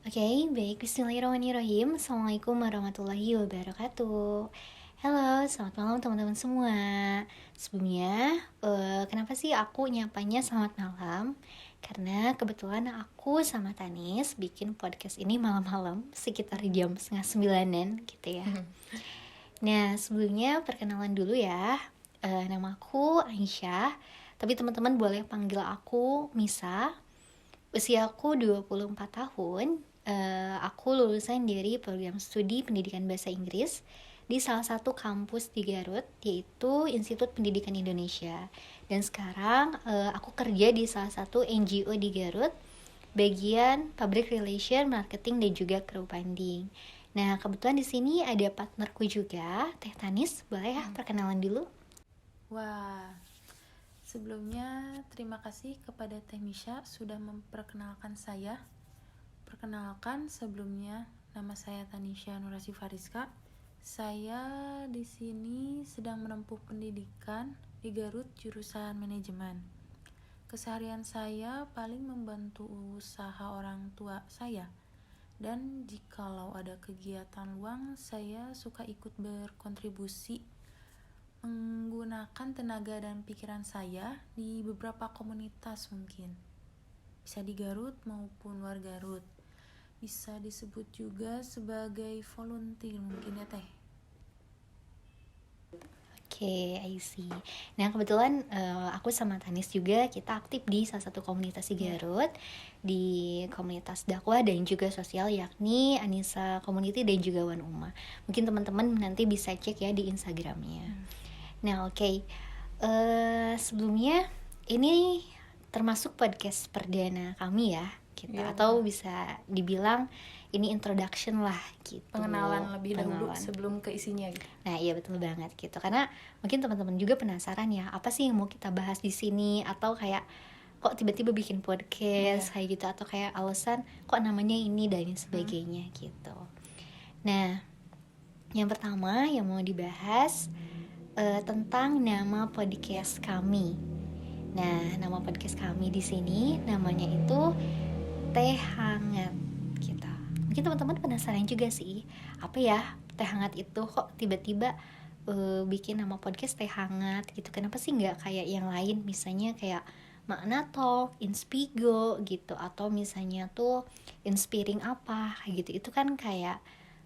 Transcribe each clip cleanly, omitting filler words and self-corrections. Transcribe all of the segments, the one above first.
Oke, baik. Bismillahirrahmanirrahim. Assalamualaikum warahmatullahi wabarakatuh. Halo, selamat malam teman-teman semua. Sebelumnya, kenapa sih aku nyapanya selamat malam? Karena kebetulan aku sama Tanis bikin podcast ini malam-malam, sekitar jam setengah sembilanan gitu ya. Nah, sebelumnya perkenalan dulu ya. Nama aku Aisyah, tapi teman-teman boleh panggil aku Misa. Usiaku 24 tahun. Aku lulusan dari program studi pendidikan bahasa Inggris di salah satu kampus di Garut, yaitu Institut Pendidikan Indonesia. Dan sekarang aku kerja di salah satu NGO di Garut, bagian Public Relation, Marketing, dan juga Crowdfunding. Nah, kebetulan di sini ada partnerku juga, Teh Tanis. Boleh ya perkenalan dulu? Wah, sebelumnya terima kasih kepada Teh Misha sudah memperkenalkan saya. Perkenalkan sebelumnya, nama saya Tanisha Nurasi Fariska. Saya di sini sedang menempuh pendidikan di Garut jurusan manajemen. Keseharian saya paling membantu usaha orang tua saya. Dan jikalau ada kegiatan luang, saya suka ikut berkontribusi menggunakan tenaga dan pikiran saya di beberapa komunitas mungkin. Bisa di Garut maupun luar Garut. Bisa disebut juga sebagai volunteer mungkin ya Teh. Oke, I see. Nah, kebetulan aku sama Tanis juga kita aktif di salah satu komunitas di Garut, di komunitas dakwah dan juga sosial, yakni Anissa Community dan juga Wan Uma. Mungkin teman-teman nanti bisa cek ya di Instagramnya. Nah, oke. Sebelumnya ini termasuk podcast perdana kami ya, kita atau bisa dibilang ini introduction lah gitu. Pengenalan lebih dahulu sebelum ke isinya gitu. Nah, iya betul banget gitu. Karena mungkin teman-teman juga penasaran ya, apa sih yang mau kita bahas di sini, atau kayak kok tiba-tiba bikin podcast kayak gitu, atau kayak alasan kok namanya ini dan sebagainya gitu. Nah, yang pertama yang mau dibahas tentang nama podcast kami. Nah, nama podcast kami di sini namanya itu Teh Hangat gitu. Mungkin teman-teman penasaran juga sih, apa ya Teh Hangat itu, kok tiba-tiba bikin nama podcast Teh Hangat gitu. Kenapa sih nggak kayak yang lain, misalnya kayak Makna Talk, Inspigo gitu, atau misalnya tuh Inspiring apa kayak gitu. Itu kan kayak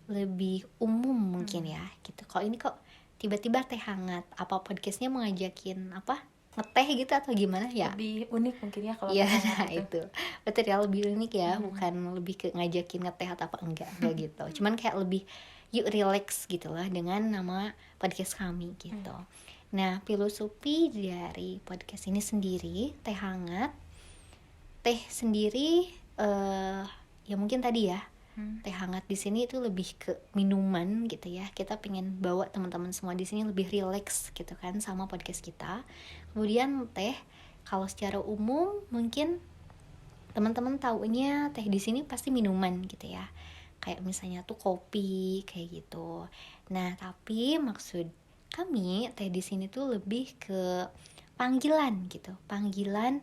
lebih umum mungkin ya gitu. Kalau ini kok tiba-tiba Teh Hangat, apa podcastnya mau ngajakin apa, ngeteh gitu atau gimana ya? Lebih unik mungkin ya kalau Iya, Teh itu betul ya, lebih unik ya, bukan lebih ke ngajakin ngeteh atau apa, enggak gitu. Cuman kayak lebih yuk relax gitu lah dengan nama podcast kami gitu. Nah, filosofi dari podcast ini sendiri, Teh Hangat, teh sendiri ya mungkin tadi ya, Teh hangat di sini itu lebih ke minuman gitu ya. Kita pengen bawa teman-teman semua di sini lebih relax gitu kan sama podcast kita. Kemudian teh, kalau secara umum mungkin teman-teman taunya teh di sini pasti minuman gitu ya. Kayak misalnya tuh kopi kayak gitu. Nah, tapi maksud kami teh di sini tuh lebih ke panggilan gitu. Panggilan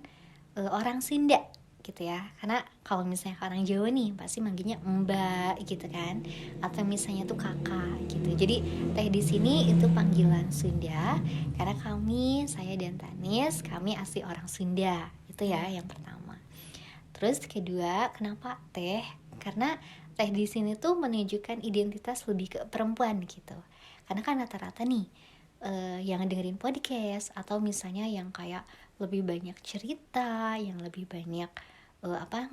orang Sunda gitu ya. Karena kalau misalnya orang Jawa nih pasti manggilnya mbak gitu kan, atau misalnya tuh kakak gitu. Jadi teh di sini itu panggilan Sunda karena kami, saya dan Tanis, kami asli orang Sunda. Itu ya yang pertama. Terus kedua, kenapa teh? Karena teh di sini tuh menunjukkan identitas lebih ke perempuan gitu. Karena kan rata-rata nih yang dengerin podcast atau misalnya yang kayak lebih banyak cerita, yang lebih banyak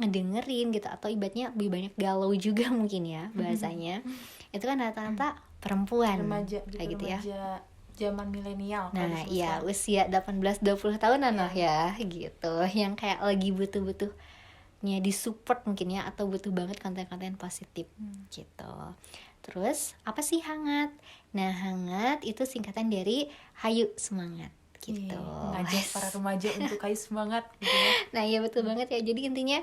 ngedengerin gitu, atau ibaratnya lebih banyak galau juga mungkin ya bahasanya. Itu kan rata-rata perempuan remaja kayak gitu ya. Zaman milenial. Nah, iya usia 18-20 tahunan lah ya gitu. Yang kayak lagi butuh-butuhnya disupport mungkin ya, atau butuh banget konten-konten positif gitu. Terus apa sih hangat? Nah, hangat itu singkatan dari hayu semangat gitu. Ngajak para remaja untuk hayu semangat gitu ya. Nah, iya betul banget ya. Jadi intinya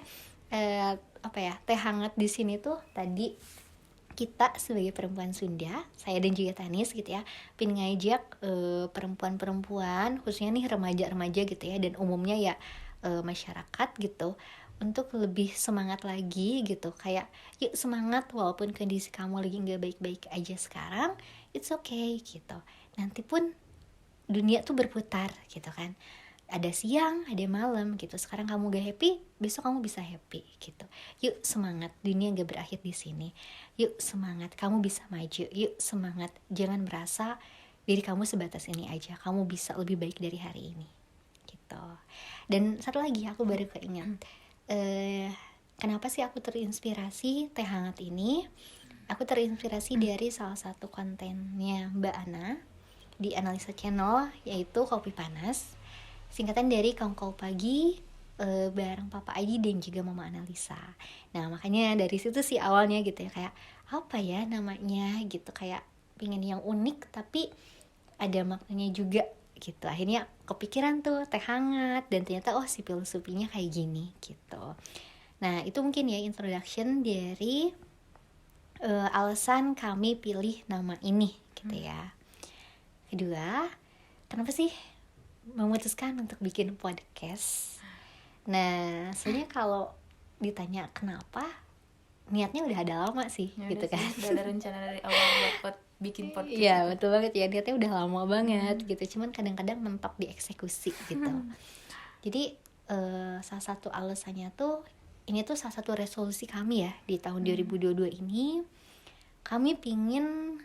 teh hangat di sini tuh tadi kita sebagai perempuan Sunda, saya dan juga Tanis gitu ya, pengen ngajak perempuan-perempuan, khususnya nih remaja-remaja gitu ya, dan umumnya ya masyarakat gitu, untuk lebih semangat lagi gitu. Kayak yuk semangat walaupun kondisi kamu lagi nggak baik-baik aja sekarang, it's okay gitu. Nanti pun dunia tuh berputar gitu kan, ada siang ada malam gitu. Sekarang kamu gak happy, besok kamu bisa happy gitu. Yuk semangat, dunia gak berakhir di sini. Yuk semangat, kamu bisa maju. Yuk semangat, jangan merasa diri kamu sebatas ini aja, kamu bisa lebih baik dari hari ini gitu. Dan satu lagi aku baru keingat, kenapa sih aku terinspirasi teh hangat ini. Aku terinspirasi dari salah satu kontennya Mbak Ana di Analisa Channel, yaitu Kopi Panas, singkatan dari Kongko Pagi bareng Papa Aji dan juga Mama Analisa. Nah makanya dari situ sih awalnya gitu ya, kayak apa ya namanya gitu, kayak pengen yang unik tapi ada maknanya juga gitu. Akhirnya kepikiran tuh teh hangat, dan ternyata oh si filosofinya kayak gini gitu. Nah itu mungkin ya introduction dari alasan kami pilih nama ini gitu ya. Kedua, kenapa sih memutuskan untuk bikin podcast? Nah, sebenarnya kalau ditanya kenapa, niatnya udah ada lama sih, Ya gitu udah kan? sih, udah ada rencana dari awal buat bikin podcast. Iya, betul banget ya, niatnya udah lama banget gitu. Cuman kadang-kadang mentok dieksekusi gitu. Jadi salah satu alasannya tuh, ini tuh salah satu resolusi kami ya di tahun 2022 ini. Kami pingin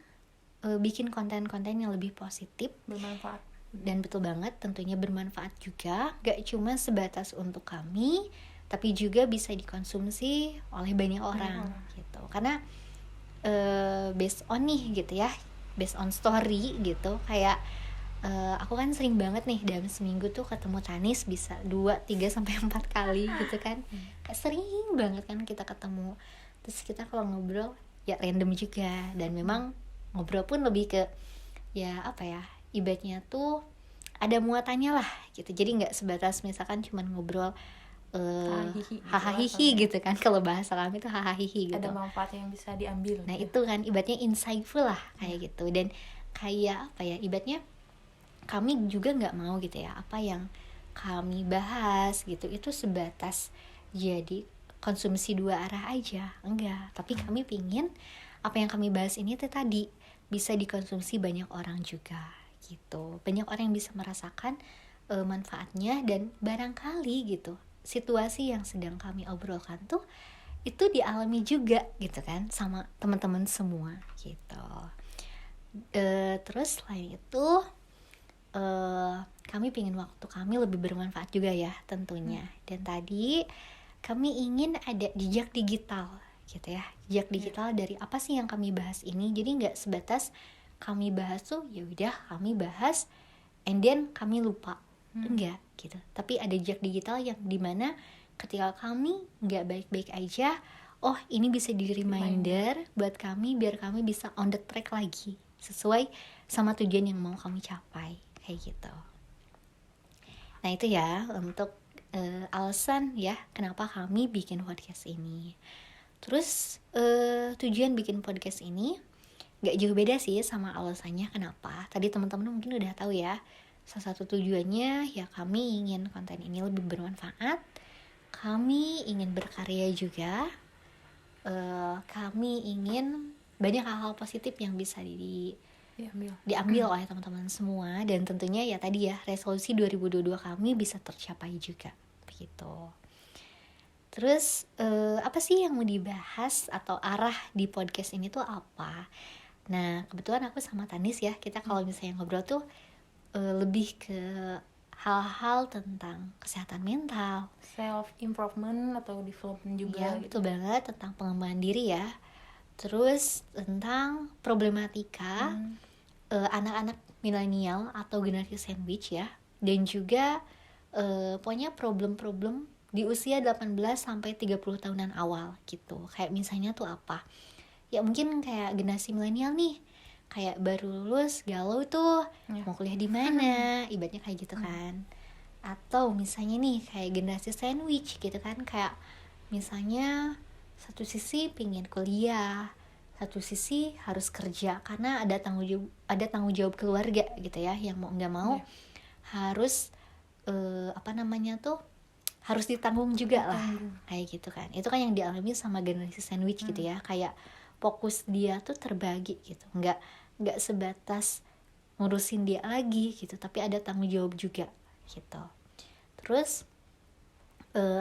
bikin konten-konten yang lebih positif, bermanfaat, dan betul banget tentunya bermanfaat juga, gak cuma sebatas untuk kami tapi juga bisa dikonsumsi oleh banyak orang gitu. Karena based on nih gitu ya, based on story gitu, kayak aku kan sering banget nih dalam seminggu tuh ketemu Tanis bisa 2, 3 sampai 4 kali gitu kan. Sering banget kan kita ketemu. Terus kita kalau ngobrol ya random juga, dan memang ngobrol pun lebih ke ya apa ya, ibaratnya tuh ada muatannya lah gitu. Jadi nggak sebatas misalkan cuman ngobrol hahaha gitu kan. Kalau bahasa kami tuh hahaha gitu. ada manfaat yang bisa diambil. Nah itu kan ibaratnya insightful lah kayak gitu. Dan kayak apa ya, ibaratnya kami juga nggak mau gitu ya, apa yang kami bahas gitu itu sebatas jadi konsumsi dua arah aja, enggak. Tapi kami pingin apa yang kami bahas ini tuh tadi bisa dikonsumsi banyak orang juga gitu. Banyak orang yang bisa merasakan manfaatnya, dan barangkali gitu situasi yang sedang kami obrolkan tuh itu dialami juga gitu kan sama teman-teman semua gitu. Terus selain itu kami pingin waktu kami lebih bermanfaat juga ya tentunya. Dan tadi kami ingin ada jejak digital gitu ya, jejak digital dari apa sih yang kami bahas ini. Jadi nggak sebatas kami bahas tuh ya udah kami bahas and then kami lupa, enggak gitu. Tapi ada jejak digital yang dimana ketika kami nggak baik-baik aja, oh ini bisa di reminder buat kami biar kami bisa on the track lagi sesuai sama tujuan yang mau kami capai kayak gitu. Nah itu ya untuk alasan ya kenapa kami bikin podcast ini. Terus tujuan bikin podcast ini gak jauh beda sih sama alasannya kenapa. Tadi teman-teman mungkin udah tahu ya. Salah satu tujuannya ya kami ingin konten ini lebih bermanfaat. Kami ingin berkarya juga. Kami ingin banyak hal-hal positif yang bisa diambil oleh teman-teman semua. Dan tentunya ya tadi ya resolusi 2022 kami bisa tercapai juga begitu. Terus apa sih yang mau dibahas atau arah di podcast ini tuh apa? Nah kebetulan aku sama Tanis ya, kita kalau misalnya ngobrol tuh lebih ke hal-hal tentang kesehatan mental, self improvement atau development juga. Ya betul banget, tentang pengembangan diri ya. Terus tentang problematika anak-anak milenial atau generasi sandwich ya. Dan juga pokoknya problem-problem di usia 18 sampai 30 tahunan awal gitu. Kayak misalnya tuh apa? Ya mungkin kayak generasi milenial nih, kayak baru lulus galau tuh mau kuliah di mana, ibaratnya kayak gitu kan. Atau misalnya nih kayak generasi sandwich gitu kan, kayak misalnya satu sisi pingin kuliah, satu sisi harus kerja karena ada tanggung jawab keluarga gitu ya, yang mau nggak mau harus harus ditanggung juga lah, Ditanggung. kayak gitu kan. Itu kan yang dialami sama generasi sandwich gitu ya, kayak fokus dia tuh terbagi gitu, nggak sebatas ngurusin dia lagi gitu, tapi ada tanggung jawab juga gitu. Terus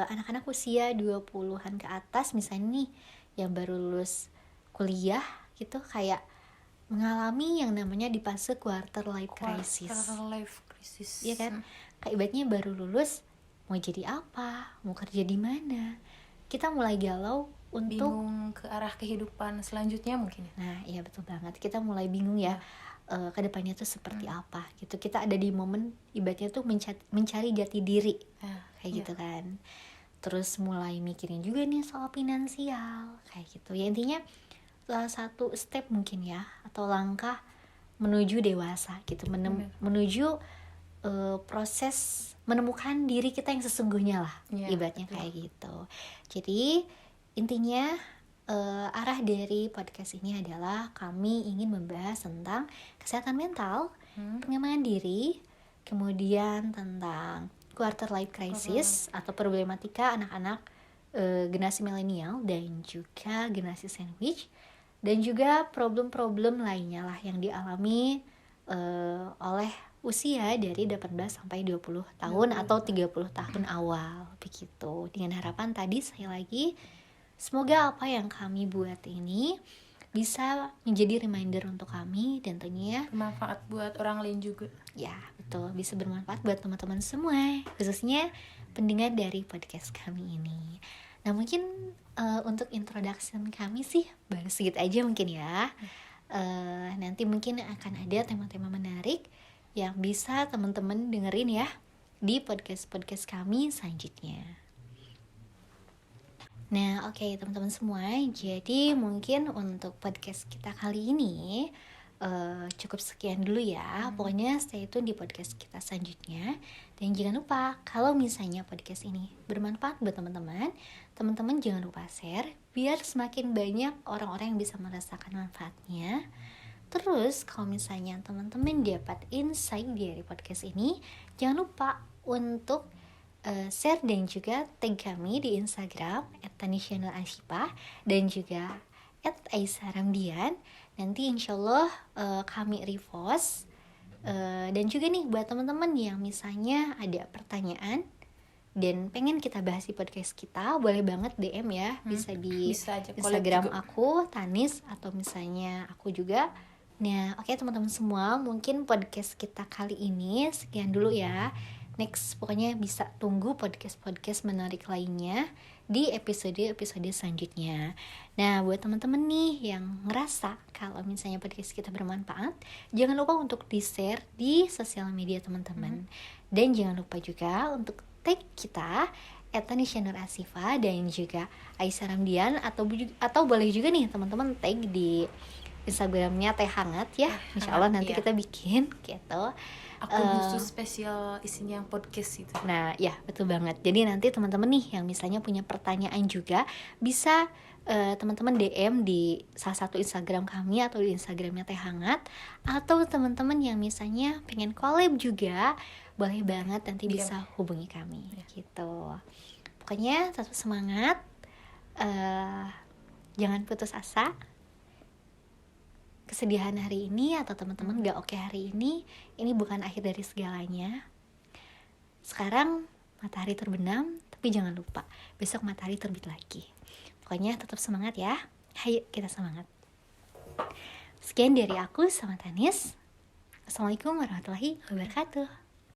anak-anak usia 20-an ke atas misalnya nih yang baru lulus kuliah gitu, kayak mengalami yang namanya di fase quarter life crisis. Quarter life crisis. Iya kan? Kayak ibaratnya baru lulus, mau jadi apa, mau kerja di mana, kita mulai galau untuk Bingung ke arah kehidupan selanjutnya mungkin ya. nah iya betul banget, kita mulai bingung ya kedepannya tuh seperti apa gitu. Kita ada di momen ibaratnya tuh mencari jati diri kayak iya. gitu kan. Terus mulai mikirin juga nih soal finansial kayak gitu ya. Intinya salah satu step mungkin ya, atau langkah menuju dewasa gitu, menuju proses menemukan diri kita yang sesungguhnya lah, Iya, ibaratnya betul. kayak gitu. Jadi intinya arah dari podcast ini adalah kami ingin membahas tentang kesehatan mental, pengembangan diri, kemudian tentang quarter life crisis atau problematika anak-anak generasi milenial dan juga generasi sandwich, dan juga problem-problem lainnya lah yang dialami oleh usia dari 18 sampai 20 tahun atau 30 tahun awal begitu. Dengan harapan tadi sekali lagi, semoga apa yang kami buat ini bisa menjadi reminder untuk kami, dan tentunya Bermanfaat buat orang lain juga. ya betul, bisa bermanfaat buat teman-teman semua, khususnya pendengar dari podcast kami ini. Nah mungkin untuk introduction kami sih baru segitu aja mungkin ya. Nanti mungkin akan ada tema-tema menarik yang bisa teman-teman dengerin ya di podcast-podcast kami selanjutnya. Nah oke, teman-teman semua, jadi mungkin untuk podcast kita kali ini cukup sekian dulu ya. Pokoknya stay tune di podcast kita selanjutnya. Dan jangan lupa, kalau misalnya podcast ini bermanfaat buat teman-teman jangan lupa share biar semakin banyak orang-orang yang bisa merasakan manfaatnya. Terus kalau misalnya teman-teman dapat insight dari podcast ini, jangan lupa untuk share dan juga tag kami di Instagram @tanisyanurasyifa dan juga @aisaramdian. Nanti insyaallah kami repost. Dan juga nih buat teman-teman yang misalnya ada pertanyaan dan pengen kita bahas di podcast kita, boleh banget DM ya, bisa di Bisa aja collab Instagram juga. aku Tanis, atau misalnya aku juga. Nah oke teman-teman semua, mungkin podcast kita kali ini sekian dulu ya. Next pokoknya bisa tunggu podcast-podcast menarik lainnya di episode-episode selanjutnya. Nah buat teman-teman nih yang ngerasa kalau misalnya podcast kita bermanfaat, jangan lupa untuk di-share di sosial media teman-teman. Dan jangan lupa juga untuk tag kita @tanisyanurasyifa dan juga Aisyah Ramdian, atau boleh juga nih teman-teman tag di Instagramnya Teh Hangat ya. Insyaallah nanti iya. kita bikin gitu. Akun khusus spesial isinya podcast itu. Nah ya betul banget. Jadi nanti teman-teman nih yang misalnya punya pertanyaan juga bisa teman-teman DM di salah satu Instagram kami atau di Instagramnya Teh Hangat, atau teman-teman yang misalnya pengen collab juga boleh banget nanti DM. bisa hubungi kami gitu. Pokoknya tetap semangat, jangan putus asa. Kesedihan hari ini atau teman-teman gak oke hari ini bukan akhir dari segalanya. Sekarang matahari terbenam, tapi jangan lupa besok matahari terbit lagi. Pokoknya tetap semangat ya. Hayo kita semangat. Sekian dari aku sama Tanis. Assalamualaikum warahmatullahi wabarakatuh.